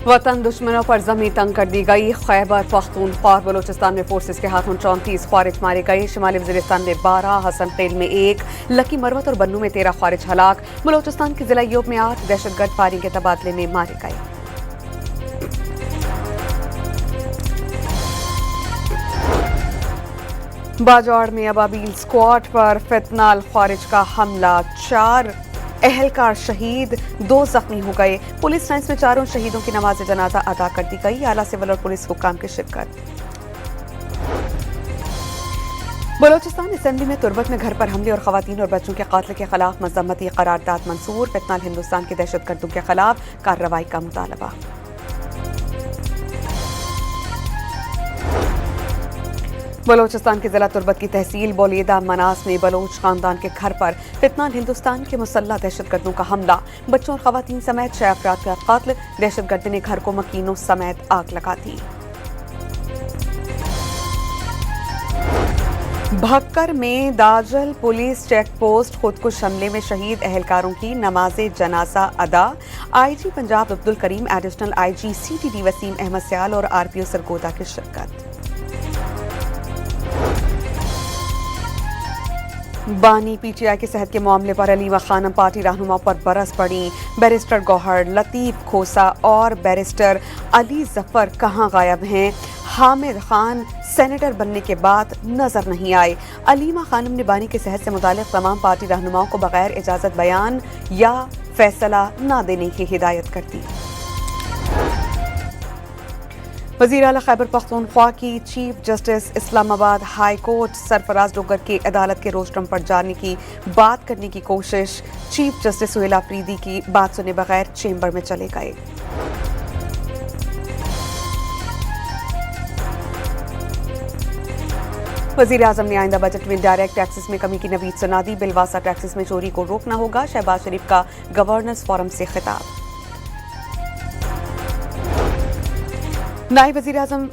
वतन दुश्मनों पर जमी तंग कर दी गई। खैबर पख्तूनख्वा और बलोचिस्तान में फोर्सेस के हाथों 34 ख्वारिज मारे गए। शिमाली वजीरिस्तान में 12, हसनखेल में 1, लकी मरवत और बन्नू में 13 ख्वारिज हलाक। बलोचिस्तान के जिला यूब में 8 दहशतगर्द फायरिंग के तबादले में मारे गए। बाजौड़ में अबाबील स्क्वाड पर फितनाल ख्वारिज का हमला, 4 एहलकार शहीद, 2 जख्मी हो गए। पुलिस लाइन्स में 4 शहीदों की नमाज जनाजा अदा कर दी गई। आला सिविल और पुलिस हुक्काम की शिरकत। बलोचिस्तान असेंबली में तुर्बत में घर पर हमले और खवातीन और बच्चों के कातल के खिलाफ मजम्मती करारदाद मंसूर। फितनाल हिंदुस्तान के दहशतगर्दों के खिलाफ कार्रवाई का मुतालबा। बलोचिस्तान के जिला तुर्बत की तहसील बोलेदा मनास में बलोच खानदान के घर पर फितनाल हिंदुस्तान के मुसल्लह दहशतगर्दों का हमला, बच्चों और खवातीन समेत 6 अफराद का कत्ल। दहशतगर्द ने घर को मकीनों समेत आग लगा दी। भक्कर में दाजल पुलिस चेक पोस्ट खुदकुश हमले में शहीद एहलकारों की नमाज जनाजा अदा। IG Punjab Abdul Karim, additional IG CTD Waseem Ahmed Sayal और आरपीओ सरगोदा की शिरकत। बानी पीटीआई के सेहत के मामले पर अलीमा खानम पार्टी रहनुमाओं पर बरस पड़ी। बैरिस्टर गौहर, लतीफ खोसा और बैरिस्टर अली जफर कहां गायब हैं? हामिद खान सेनेटर बनने के बाद नजर नहीं आए। अलीमा खानम ने बानी के सेहत से मुतालिक तमाम पार्टी रहनुमाओं को बगैर इजाजत बयान या फैसला न देने की हिदायत कर दी। वज़ीर आला खैबर पख्तूनख्वा की chief justice Islamabad high court Sarfaraz Dogar के अदालत के रोस्ट्रम पर जाने की बात करने की कोशिश। चीफ जस्टिस सुहेल आफरीदी की बात सुने बगैर चेंबर में चले गए। वज़ीर आज़म ने आइंदा बजट में डायरेक्ट टैक्सेस में कमी की नवीद सुना दी। बिलवासा टैक्सेस में चोरी को रोकना होगा। शहबाज शरीफ का गवर्नर्स फोरम से खिताब। नायब वज़ीर आज़म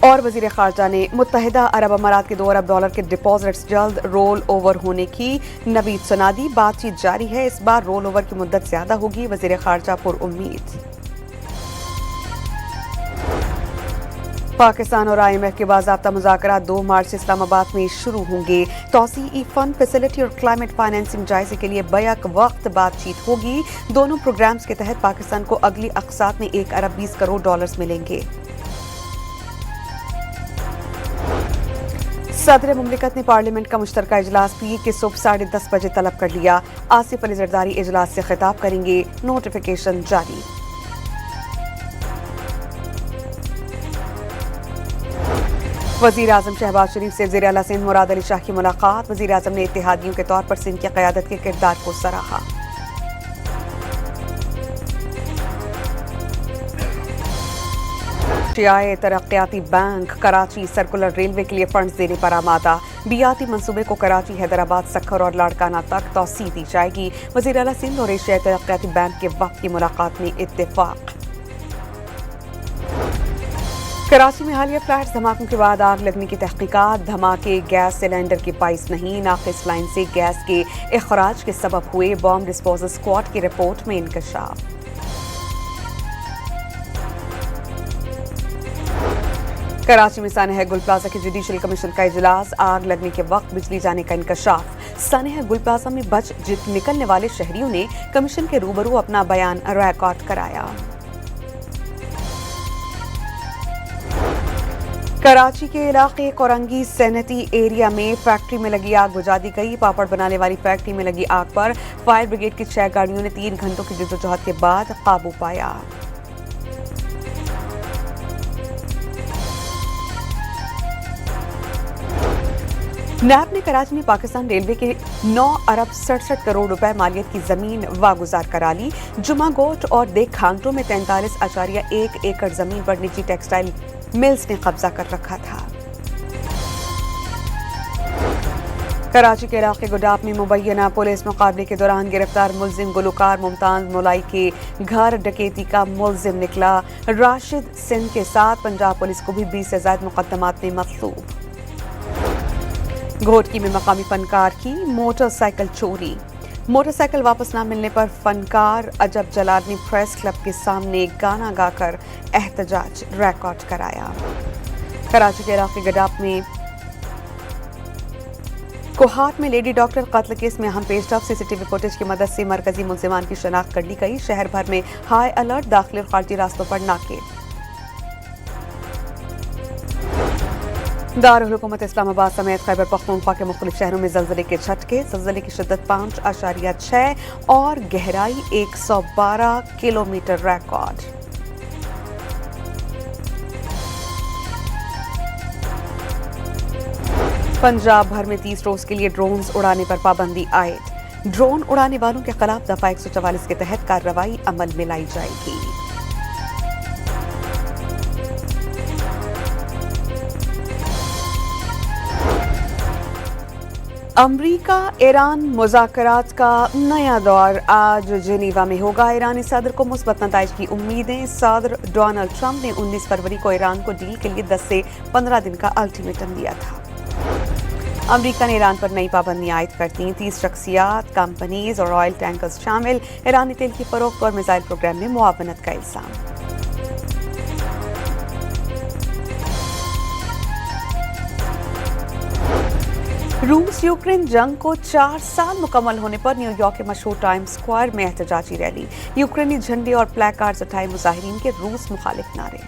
और वज़ीर ख़ारजा ने मुत्तहिदा अरब अमारात के $2 अरब के डिपॉजिट्स जल्द रोल ओवर होने की नवीद सुना दी। बातचीत जारी है, इस बार रोल ओवर की मुद्दत ज्यादा होगी। वज़ीर ख़ारजा पुरउम्मीद। पाकिस्तान और IMF के बाज़ाब्ता मुज़ाकरात 2 मार्च से इस्लामाबाद में शुरू होंगे। तौसीई फंड फैसिलिटी और क्लाइमेट फाइनेंसिंग जायजे के लिए बैक वक्त बातचीत होगी। दोनों प्रोग्राम्स के तहत पाकिस्तान को अगली अक़सात में $1 अरब 20 करोड़ मिलेंगे। सदर मुमलिकत ने पार्लियामेंट का मुश्तरका इजलास पीर के सुबह 10:30 बजे तलब कर लिया। आसिफ अली जरदारी इजलास से खिताब करेंगे। नोटिफिकेशन जारी। वज़ीर आज़म शहबाज शरीफ से वज़ीर आला सिंध मुराद अली शाह की मुलाकात। वज़ीर आज़म ने इत्तेहादियों के तौर पर सिंध की क़यादत के किरदार को सराहा। एशियाई तरक्याती बैंक कराची सर्कुलर रेलवे के लिए फंड्स देने पर आमादा। बियाती मंसूबे को कराची, हैदराबाद, सक्खर और लाड़काना तक तौसीह दी जाएगी। वज़ीर आला सिंध और एशियाई तरक्याती बैंक के वक्त की मुलाकात में इत्तेफाक। कराची में हालिया फ्लैट धमाकों के बाद आग लगने की तहकीकात। धमाके गैस सिलेंडर की पाइप नहीं, नाकिस लाइन से गैस के इखराज के सबब हुए। बॉम्ब डिस्पोजल स्क्वाड की रिपोर्ट में इंकशाफ। कराची में सानेह गुल प्लाजा के जुडिशल कमीशन का इजलास। आग लगने के वक्त बिजली जाने का इंकशाफ। सानेह गुल प्लाजा में बच निकलने वाले शहरियों ने कमीशन के रूबरू अपना बयान रिकॉर्ड कराया। कराची के इलाके कोरंगी सैनती एरिया में फैक्ट्री में लगी आग बुझा दी गई। पापड़ बनाने वाली फैक्ट्री में लगी आग पर फायर ब्रिगेड की 6 गाड़ियों ने 3 घंटों की जद्दोजहद के बाद काबू पाया। नैब ने कराची में पाकिस्तान रेलवे के 9 अरब 67 करोड़ रुपए मालियत की जमीन वागुजार करा ली। जुमागोट और देख खांगटो में 43.1 एकड़ जमीन पर निजी टेक्सटाइल मिल्स ने कब्जा कर रखा था। कराची के इलाके गुडाप में मुबैना पुलिस मुकाबले के दौरान गिरफ्तार मुलजिम गुलकार मुमताज मोलाई के घर डकैती का मुलजिम निकला। राशिद सिंध के साथ पंजाब पुलिस को भी 20 से ज्यादा मुकदमात में मतलूब। घोटकी में मकामी फनकार की मोटरसाइकिल चोरी। मोटरसाइकिल वापस ना मिलने पर फनकार अजब जलालनी प्रेस क्लब के सामने गाना गाकर एहतजाज रिकॉर्ड कराया। कराची के इलाके गडाप में कोहाट में लेडी डॉक्टर कत्ल केस में अहम पेशरफ सीसीटीवी फुटेज की मदद से मरकजी मुलजिमान की शनाख्त कर ली गई। शहर भर में हाई अलर्ट, दाखिली और खारजी रास्तों पर नाके। दारुल हुकूमत इस्लामाबाद समेत खैबर पख्तूनख्वा के मुख्तलिफ शहरों में जल्जले के झटके। जल्जले की शिद्दत 5.6 और गहराई 112 किलोमीटर रिकॉर्ड। पंजाब भर में 30 रोज के लिए ड्रोन्स उड़ाने पर पाबंदी आयद। ड्रोन उड़ाने वालों के खिलाफ दफा 144 के तहत कार्रवाई अमल में लाई जाएगी। अमरीका ईरान मुज़ाकरात का नया दौर आज जेनीवा में होगा। ईरानी सदर को मुस्बत नताइज की उम्मीदें। सदर डोनाल्ड ट्रंप ने 19 फरवरी को ईरान को डील के लिए 10 से 15 दिन का अल्टीमेटम दिया था। अमरीका ने ईरान पर नई पाबंदियां आयद कर दी। 30 शख्सियात, कंपनीज और ऑयल टैंकर्स शामिल। ईरानी तेल की फरोख्त और मिसाइल प्रोग्राम में मुआवनत का इल्जाम। रूस यूक्रेन जंग को 4 साल मुकम्मल होने पर न्यूयॉर्क के मशहूर टाइम्स स्क्वायर में एहतजाजी रैली। यूक्रेनी झंडे और प्लेकार्ड्स उठाए मुजाहिरीन के रूस मुखालिफ नारे।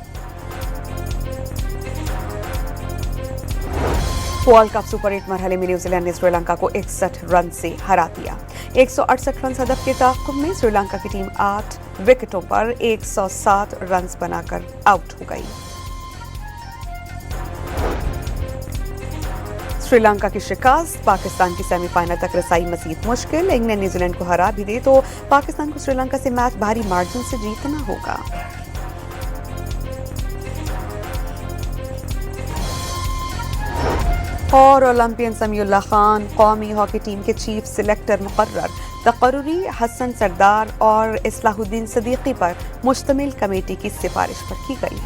वर्ल्ड कप सुपर 8 मरहले में न्यूजीलैंड ने श्रीलंका को 61 रन से हरा दिया। 168 रन हदफ के ताक़ुब में श्रीलंका की टीम 8 विकेटों पर 107 रन बनाकर आउट हो गई। श्रीलंका की शिकस्त, पाकिस्तान की सेमीफाइनल तक रसाई मजीद मुश्किल। इंग्लैंड न्यूजीलैंड को हरा भी दे तो पाकिस्तान को श्रीलंका से मैच भारी मार्जिन से जीतना होगा। और ओलंपियन समीउल्लाह खान कौमी हॉकी टीम के चीफ सिलेक्टर मुकर्रर। तकर्रुरी हसन सरदार और इस्लाहुद्दीन सदीकी पर मुश्तमिल कमेटी की सिफारिश पर की गई।